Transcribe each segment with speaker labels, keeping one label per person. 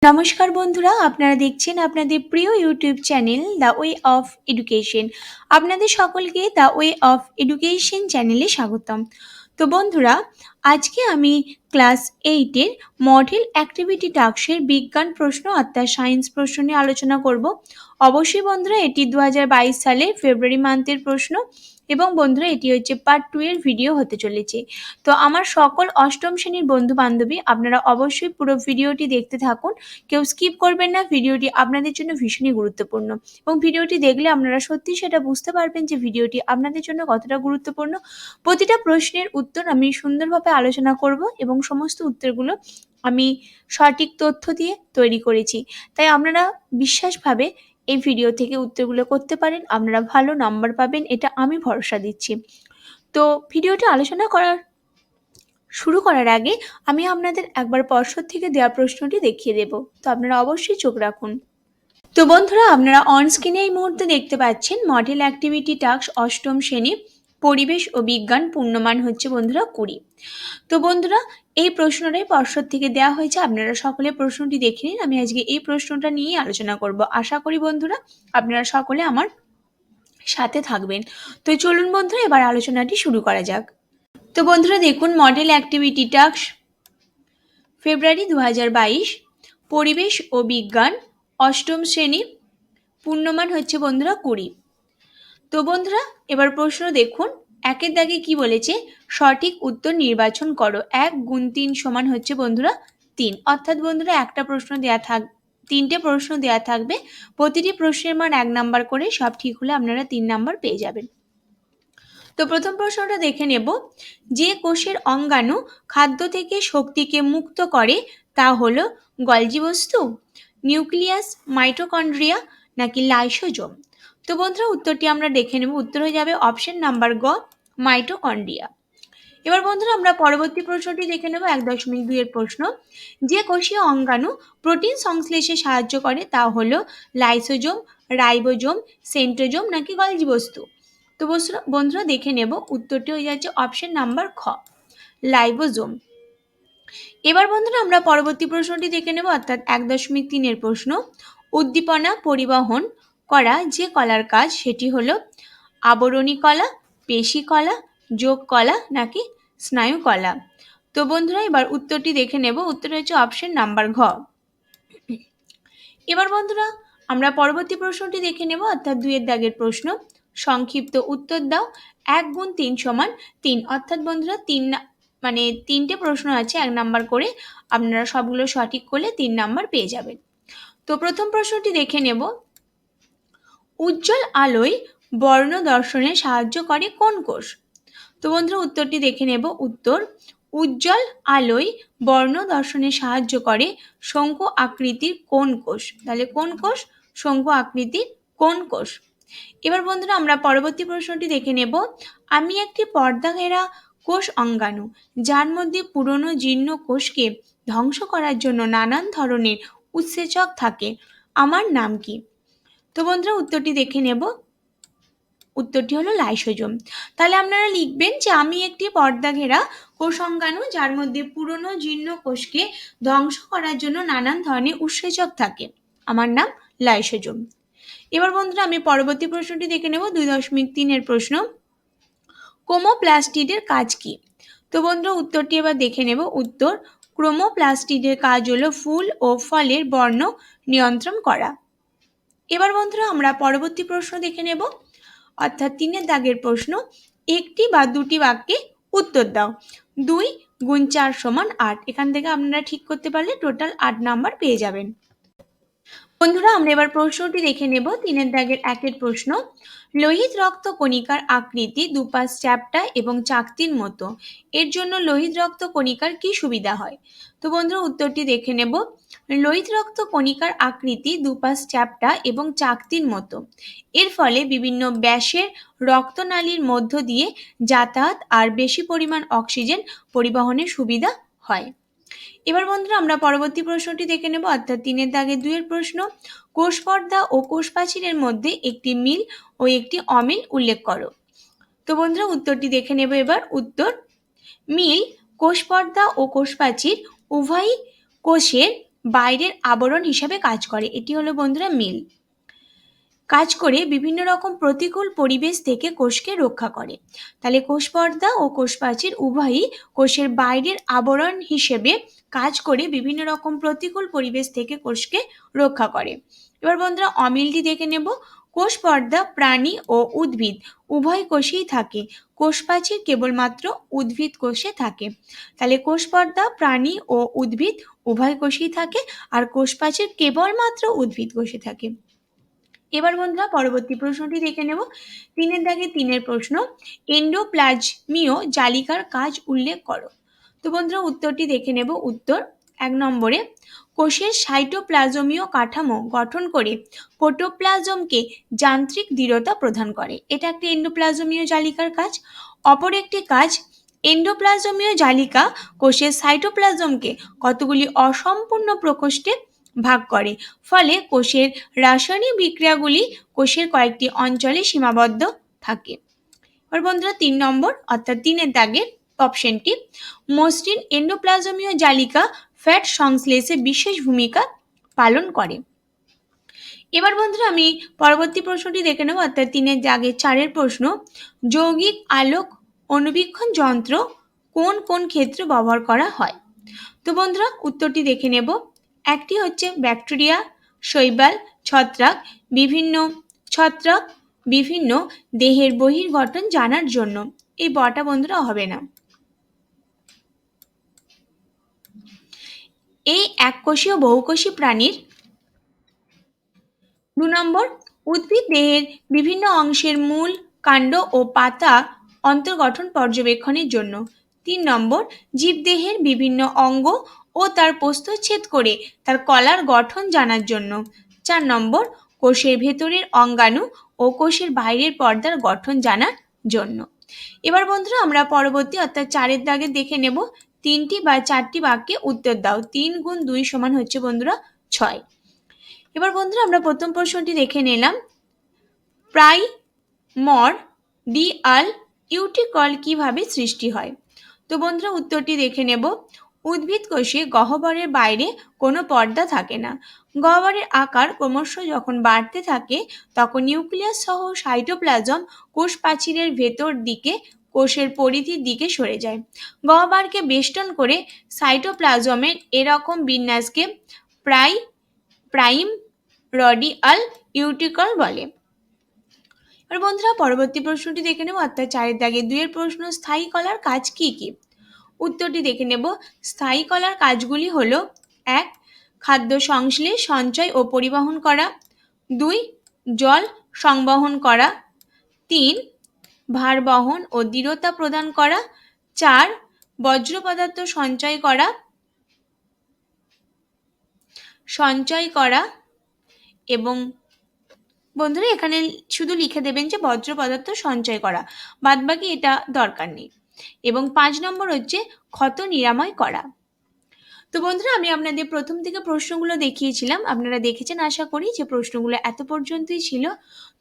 Speaker 1: নমস্কার বন্ধুরা, আপনারা দেখছেন আপনাদের প্রিয় YouTube channel the way of education. আপনাদের সকলকে দ্য ওয়ে অফ এডুকেশন চ্যানেলে স্বাগতম। তো বন্ধুরা, আজকে আমি ক্লাস 8-এর মডেল অ্যাক্টিভিটি টাস্কের বিজ্ঞান প্রশ্ন অর্থাৎ সায়েন্স প্রশ্ন নিয়ে আলোচনা করব। অবশ্যই বন্ধুরা, এটি 2022 সালের ফেব্রুয়ারি মান্থের প্রশ্ন এবং বন্ধুরা এটি হচ্ছে পার্ট 2 এর ভিডিও হতে চলেছে। তো আমার সকল অষ্টম শ্রেণীর বন্ধু বান্ধবী, আপনারা অবশ্যই পুরো ভিডিওটি দেখতে থাকুন, কেউ স্কিপ করবেন না। ভিডিওটি আপনাদের জন্য ভীষণই গুরুত্বপূর্ণ এবং ভিডিওটি দেখলে আপনারা সত্যি সেটা বুঝতে পারবেন যে ভিডিওটি আপনাদের জন্য কতটা গুরুত্বপূর্ণ। প্রতিটা প্রশ্নের উত্তর আমি সুন্দরভাবে আলোচনা করব এবং সমস্ত উত্তরগুলো আমি সঠিক তথ্য দিয়ে তৈরি করেছি, তাই আপনারা বিশ্বাসভাবে এই ভিডিও থেকে উত্তরগুলো করতে পারেন, আপনারা ভালো নাম্বার পাবেন, এটা আমি ভরসা দিচ্ছি। তো ভিডিওটি শুরু করার আগে আমি আপনাদের একবার পর্ষদ থেকে দেওয়া প্রশ্নটি দেখিয়ে দেব, তো আপনারা অবশ্যই চোখ রাখুন। তো বন্ধুরা, আপনারা অন স্ক্রিনে এই মুহূর্তে দেখতে পাচ্ছেন মডেল অ্যাক্টিভিটি টাস্ক অষ্টম শ্রেণী পরিবেশ ও বিজ্ঞান, পূর্ণমান হচ্ছে বন্ধুরা 20। তো বন্ধুরা, এই প্রশ্নটাই পর্ষদ থেকে দেওয়া হয়েছে, আপনারা সকলে প্রশ্নটি দেখে নিন। আমি আজকে এই প্রশ্নটা নিয়েই আলোচনা করব। আশা করি বন্ধুরা আপনারা সকলে আমার সাথে থাকবেন। তো চলুন বন্ধুরা, এবার আলোচনাটি শুরু করা যাক। তো বন্ধুরা দেখুন, মডেল অ্যাক্টিভিটি টাস্ক ফেব্রুয়ারি 2022, পরিবেশ ও বিজ্ঞান, অষ্টম শ্রেণী, পূর্ণমান হচ্ছে বন্ধুরা 20। তো বন্ধুরা এবার প্রশ্ন দেখুন, একের দাগে কি বলেছে, সঠিক উত্তর নির্বাচন করো। 1 গুণ 3 সমান হচ্ছে বন্ধুরা 3। অর্থাৎ বন্ধুরা একটা প্রশ্ন দেওয়া তিনটে প্রশ্ন দেওয়া থাকবে, প্রতিটি প্রশ্নের মান 1 নাম্বার করে, সব ঠিক হলে আপনারা 3 নাম্বার পেয়ে যাবেন। তো প্রথম প্রশ্নটা দেখে নেব, যে কোষের অঙ্গাণু খাদ্য থেকে শক্তিকে মুক্ত করে তা হলো গলজি বস্তু, নিউক্লিয়াস, মাইটোকন্ড্রিয়া নাকি লাইসোজোম। তো বন্ধুরা উত্তরটি আমরা দেখে নেব। উত্তর হয়ে যাবে অপশন নাম্বার গ, মাইটোকন্ড্রিয়া। এবার বন্ধুরা আমরা পরবর্তী প্রশ্নটি দেখে নেব 1.2 এর প্রশ্ন, যে কোষীয় অঙ্গাণু প্রোটিন সংশ্লেষে সাহায্য করে তা হলো লাইসোজোম, রাইবোজোম, সেন্ট্রোজোম নাকি গলজি বস্তু। তো বন্ধুরা দেখে নেব, উত্তরটি হয়ে যাচ্ছে অপশন নাম্বার খ, লাইবোজোম। এবার বন্ধুরা আমরা পরবর্তী প্রশ্নটি দেখে নেব অর্থাৎ 1.3 এর প্রশ্ন, উদ্দীপনা পরিবহন করা যে কলার কাজ সেটি হলো আবরণী কলা, পেশী কলা, যোগ কলা নাকি স্নায়ু কলা। তো বন্ধুরা এবার উত্তরটি দেখে নেব, উত্তর হচ্ছে অপশন নাম্বার ঘ। এবার বন্ধুরা আমরা পরবর্তী প্রশ্নটি দেখে নেব অর্থাৎ 2 এর দাগের প্রশ্ন, সংক্ষিপ্ত উত্তর দাও। 1 গুণ 3 সমান 3। অর্থাৎ বন্ধুরা তিনটে প্রশ্ন আছে 1 নাম্বার করে, আপনারা সবগুলো সঠিক করলে 3 নাম্বার পেয়ে যাবেন। তো প্রথম প্রশ্নটি দেখে নেব, উজ্জ্বল আলোয় বর্ণ দর্শনে সাহায্য করে কোন কোষ। তো বন্ধুরা উত্তরটি দেখে নেব। উত্তর, উজ্জ্বল আলোয় বর্ণ দর্শনে সাহায্য করে শঙ্কু আকৃতির কোন কোষ। তাহলে কোন কোষ, শঙ্কু আকৃতির কোন কোষ। এবার বন্ধুরা আমরা পরবর্তী প্রশ্নটি দেখে নেব, আমি একটি পর্দা ঘেরা কোষ অঙ্গাণু যার মধ্যে পুরনো জীর্ণ কোষকে ধ্বংস করার জন্য নানান ধরনের উৎসেচক থাকে, আমার নাম কি। তো বন্ধুরা উত্তরটি দেখে নেব, উত্তরটি হলো লাইসোজোম। তাহলে আপনারা লিখবেন যে আমি একটি পর্দা ঘেরা কোষ অঙ্গাণু যার মধ্যে পুরনো জীর্ণ কোষকে ধ্বংস করার জন্য নানান ধরনের উৎসেচক থাকে, আমার নাম লাইসোজোম। এবার বন্ধুরা আমি পরবর্তী প্রশ্নটি দেখে নেব 2.3 এর প্রশ্ন, ক্রোমোপ্লাস্টিডের কাজ কি। তো বন্ধুরা উত্তরটি এবার দেখে নেব। উত্তর, ক্রোমোপ্লাস্টিডের কাজ হলো ফুল ও ফলের বর্ণ নিয়ন্ত্রণ করা। এবার বন্ধুরা আমরা পরবর্তী প্রশ্ন দেখে নেব অর্থাৎ 3 এর দাগের প্রশ্ন, একটি বা দুটি বাক্যে উত্তর দাও। 2 গুণ 4 সমান 8। এখান থেকে আপনারা ঠিক করতে পারলে টোটাল 8 নাম্বার পেয়ে যাবেন। বন্ধুরা আমরা এবার প্রশ্নটি দেখে নেব 3 এর দাগের 1 এর প্রশ্ন, লোহিত রক্ত কণিকার আকৃতি দুপাশ চ্যাপ্টা এবং চাকতির মতো, এর জন্য লোহিত রক্ত কণিকার কি সুবিধা হয়। তো বন্ধুরা উত্তরটি দেখে নেব, লোহিত রক্ত কণিকার আকৃতি দুপাশ চ্যাপ্টা এবং চাকতির মতো, এর ফলে বিভিন্ন ব্যাসের রক্তনালীর মধ্য দিয়ে যাতায়াত আর বেশি পরিমাণ অক্সিজেন পরিবহনের সুবিধা হয়। এবার বন্ধুরা আমরা পরবর্তী প্রশ্নটি দেখে নেব অর্থাৎ 3 এর দাগে 2 এর প্রশ্ন, কোষ পর্দা ও কোষ প্রাচীরের মধ্যে একটি মিল ও একটি অমিল উল্লেখ করো। তো বন্ধুরা উত্তরটি দেখে নেব এবার। উত্তর, মিল কোষ পর্দা ও কোষ প্রাচীর উভয়ই কোষের বাইরের আবরণ হিসাবে কাজ করে। এটি হলো বন্ধুরা মিল। কাজ করে বিভিন্ন রকম প্রতিকূল পরিবেশ থেকে কোষকে রক্ষা করে। তাহলে কোষ পর্দা ও কোষ প্রাচীর উভয়ই কোষের বাইরের আবরণ হিসেবে কাজ করে বিভিন্ন রকম প্রতিকূল পরিবেশ থেকে কোষকে রক্ষা করে। এবার বন্ধুরা অমিলটি দেখে নেব। কোষ পর্দা প্রাণী ও উদ্ভিদ উভয় কোষেই থাকে, কোষ প্রাচীর কেবলমাত্র উদ্ভিদ কোষে থাকে। তাহলে কোষ পর্দা প্রাণী ও উদ্ভিদ উভয় কোষেই থাকে, আর কোষ প্রাচীর কেবলমাত্র উদ্ভিদ কোষে থাকে। এবার বন্ধুরা পরবর্তী প্রশ্নটি দেখে নেব। 3-এর দাগে 3-এর প্রশ্ন, এন্ডোপ্লাজমীয় জালিকার কাজ উল্লেখ করো। তো বন্ধুরা উত্তরটি দেখে নেব। উত্তর 1 নম্বরে, কোষের সাইটোপ্লাজমীয় কাঠামো গঠন করে প্রোটোপ্লাজমকে যান্ত্রিক দৃঢ়তা প্রদান করে। এটা একটি এন্ডোপ্লাজমীয় জালিকার কাজ। অপর একটি কাজ, এন্ডোপ্লাজমীয় জালিকা কোষের সাইটোপ্লাজমকে কতগুলি অসম্পূর্ণ প্রকোষ্ঠে ভাগ করে, ফলে কোষের রাসায়নিক বিক্রিয়াগুলি কোষের কয়েকটি অঞ্চলে সীমাবদ্ধ থাকে। এবার বন্ধুরা 3 নম্বর অর্থাৎ 3-এর দাগের অপশনটি, মসৃণ এন্ডোপ্লাজমীয় জালিকা ফ্যাট সংশ্লেষে বিশেষ ভূমিকা পালন করে। এবার বন্ধুরা আমি পরবর্তী প্রশ্নটি দেখে নেব অর্থাৎ 3-এর দাগের 4-এর প্রশ্ন, যৌগিক আলোক অনুবীক্ষণ যন্ত্র কোন কোন ক্ষেত্রে ব্যবহার করা হয়। তো বন্ধুরা উত্তরটি দেখে নেব। একটি হচ্ছে ব্যাকটেরিয়া, শৈবাল, ছত্রাক বিভিন্ন দেহের বহির্গঠন জানার জন্য। এই বটা বন্ধুরা হবে না। এই এককোষীয় বহুকোষী প্রাণীর। 2 নম্বর, উদ্ভিদ দেহের বিভিন্ন অংশের মূল, কাণ্ড ও পাতা অন্তর্গঠন পর্যবেক্ষণের জন্য। 3 নম্বর, জীবদেহের বিভিন্ন অঙ্গ ও তার প্রস্থচ্ছেদ করে তার কলার গঠন জানার জন্য। 4 নম্বর, কোষের ভেতরের অঙ্গাণু ও কোষের বাইরের পর্দার গঠন জানার জন্য। এবার বন্ধুরা আমরা পরবর্তী অর্থাৎ 4-এর দাগে দেখে নেব, 3টি বা 4টি বাক্যে উত্তর দাও। 3 গুণ 2 সমান হচ্ছে বন্ধুরা 6। এবার বন্ধুরা আমরা প্রথম প্রশ্নটি দেখে নিলাম, প্রাইমর্ডিয়াল ইউটিকল কিভাবে সৃষ্টি হয়। তো বন্ধুরা উত্তরটি দেখে নেব। উদ্ভিদ কোষে গহ্বরের বাইরে কোনো পর্দা থাকে না। গহ্বরের আকার ক্রমশ যখন বাড়তে থাকে তখন নিউক্লিয়াস সহ সাইটোপ্লাজম কোষ প্রাচীরের ভেতর দিকে কোষের পরিধির দিকে সরে যায়। গহ্বরকে বেষ্টন করে সাইটোপ্লাজমের এরকম বিন্যাসকে প্রাইমর্ডিয়াল ইউটিকল বলে। এবার বন্ধুরা পরবর্তী প্রশ্নটি দেখে নেব অর্থাৎ 4-এর দাগে 2-এর প্রশ্ন, স্থায়ী কলার কাজ কি কি। উত্তরটি দেখে নেব। স্থায়ী কলার কাজগুলি হলো 1. খাদ্য সংশ্লেষ, সঞ্চয় ও পরিবহন করা। 2. জল সংবহন করা। 3. ভার বহন ও দৃঢ়তা প্রদান করা। 4. বজ্র পদার্থ সঞ্চয় করা এবং বন্ধুরা এখানে শুধু লিখে দেবেন যে বজ্র পদার্থ সঞ্চয় করা, বাদবাকি এটা দরকার নেই। এবং 5 নম্বর হচ্ছে ক্ষত নিরাময় করা। তো বন্ধুরা আমি আপনাদের প্রথম থেকে প্রশ্নগুলো দেখিয়েছিলাম, আপনারা দেখেছেন আশা করি যে প্রশ্নগুলো এত পর্যন্তই ছিল।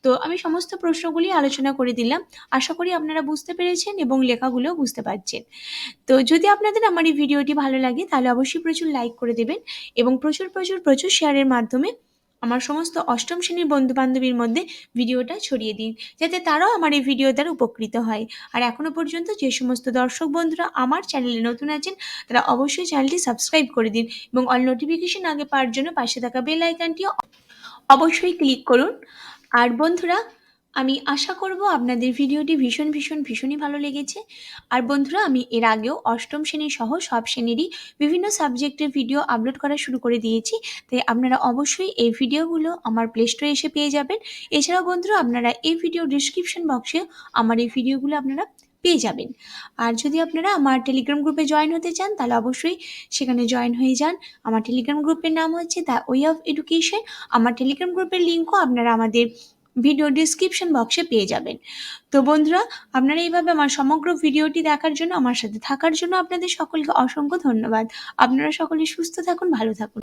Speaker 1: তো আমি সমস্ত প্রশ্নগুলি আলোচনা করে দিলাম, আশা করি আপনারা বুঝতে পেরেছেন এবং লেখাগুলোও বুঝতে পারছেন। তো যদি আপনাদের আমার এই ভিডিওটি ভালো লাগে তাহলে অবশ্যই প্রচুর লাইক করে দেবেন এবং প্রচুর শেয়ারের মাধ্যমে আমার সমস্ত অষ্টম শ্রেণীর বন্ধু বান্ধবীর মধ্যে ভিডিওটা ছড়িয়ে দিন, যাতে তারাও আমার এই ভিডিও দ্বারা উপকৃত হয়। আর এখনো পর্যন্ত যে সমস্ত দর্শক বন্ধুরা আমার চ্যানেলে নতুন আছেন তারা অবশ্যই চ্যানেলটি সাবস্ক্রাইব করে দিন এবং অল নোটিফিকেশন আগে পাওয়ার জন্য পাশে থাকা বেল আইকনটি অবশ্যই ক্লিক করুন। আর বন্ধুরা আমি আশা করব আপনাদের ভিডিওটি ভীষণই ভালো লেগেছে। আর বন্ধুরা আমি এর আগেও অষ্টম শ্রেণী সহ সব শ্রেণীরই বিভিন্ন সাবজেক্টের ভিডিও আপলোড করা শুরু করে দিয়েছি, তাই আপনারা অবশ্যই এই ভিডিওগুলো আমার প্লে স্টোরে এসে পেয়ে যাবেন। এছাড়াও বন্ধুরা আপনারা এই ভিডিও ডিসক্রিপশন বক্সে আমার এই ভিডিওগুলো আপনারা পেয়ে যাবেন। আর যদি আপনারা আমার টেলিগ্রাম গ্রুপে জয়েন হতে চান তাহলে অবশ্যই সেখানে জয়েন হয়ে যান। আমার টেলিগ্রাম গ্রুপের নাম হচ্ছে দ্য ওয়ে অফ এডুকেশন। আমার টেলিগ্রাম গ্রুপের লিঙ্কও আপনারা আমাদের ভিডিও ডিসক্রিপশন বক্সে পেয়ে যাবেন। তো বন্ধুরা আপনারা এইভাবে আমার সমগ্র ভিডিওটি দেখার জন্য, আমার সাথে থাকার জন্য আপনাদের সকলকে অসংখ্য ধন্যবাদ। আপনারা সকলে সুস্থ থাকুন, ভালো থাকুন।